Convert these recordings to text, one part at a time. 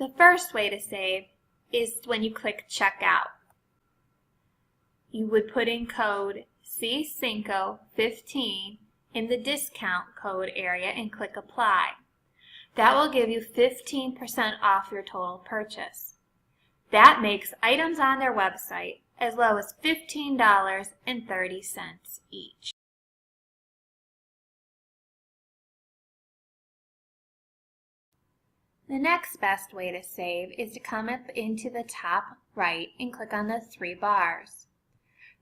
The first way to save is when you click Checkout. You would put in code C515 in the discount code area and click Apply. That will give you 15% off your total purchase. That makes items on their website as low as $15.30 each. The next best way to save is to come up into the top right and click on the 3 bars.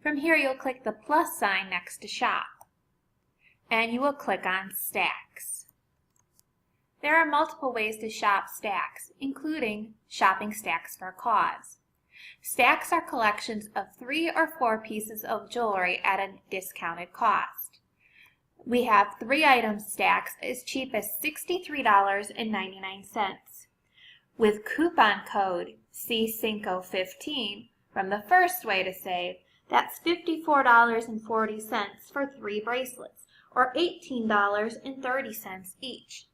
From here you'll click the plus sign next to Shop, and you will click on Stacks. There are multiple ways to shop stacks, including shopping stacks for a cause. Stacks are collections of 3 or 4 pieces of jewelry at a discounted cost. We have 3 item stacks as cheap as $63.99. With coupon code C515 from the first way to save, that's $54.40 for 3 bracelets, or $18.30 each.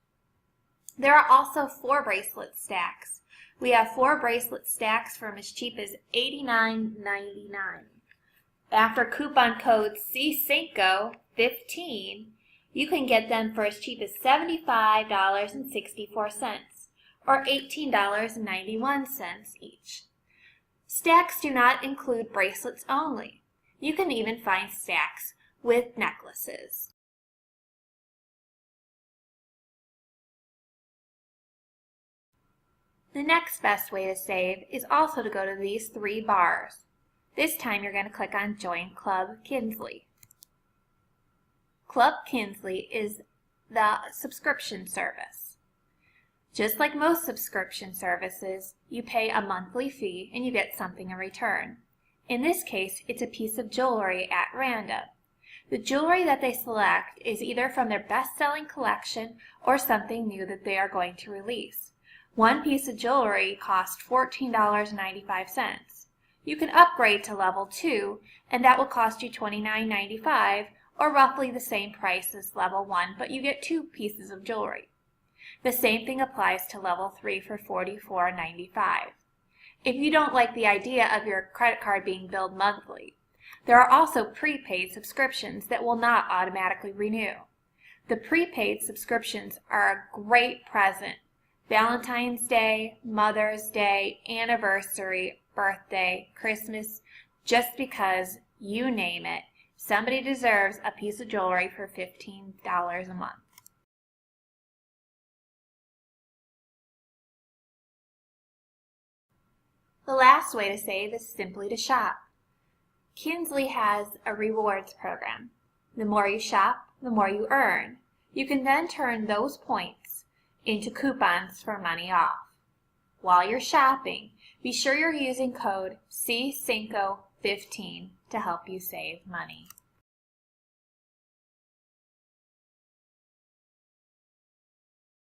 There are also 4 bracelet stacks. We have 4 bracelet stacks from as cheap as $89.99. After coupon code C515, you can get them for as cheap as $75.64, or $18.91 each. Stacks do not include bracelets only. You can even find stacks with necklaces. The next best way to save is also to go to these 3 bars. This time you're going to click on Join Klub Kinsley. Klub Kinsley is the subscription service. Just like most subscription services, you pay a monthly fee and you get something in return. In this case, it's a piece of jewelry at random. The jewelry that they select is either from their best-selling collection or something new that they are going to release. One piece of jewelry costs $14.95. You can upgrade to level 2, and that will cost you $29.95, or roughly the same price as level 1, but you get 2 pieces of jewelry. The same thing applies to level 3 for $44.95. If you don't like the idea of your credit card being billed monthly, there are also prepaid subscriptions that will not automatically renew. The prepaid subscriptions are a great present. Valentine's Day, Mother's Day, anniversary, birthday, Christmas, just because, you name it, somebody deserves a piece of jewelry for $15 a month. The last way to save is simply to shop. Kinsley has a rewards program. The more you shop, the more you earn. You can then turn those points into coupons for money off. While you're shopping, be sure you're using code C515 to help you save money.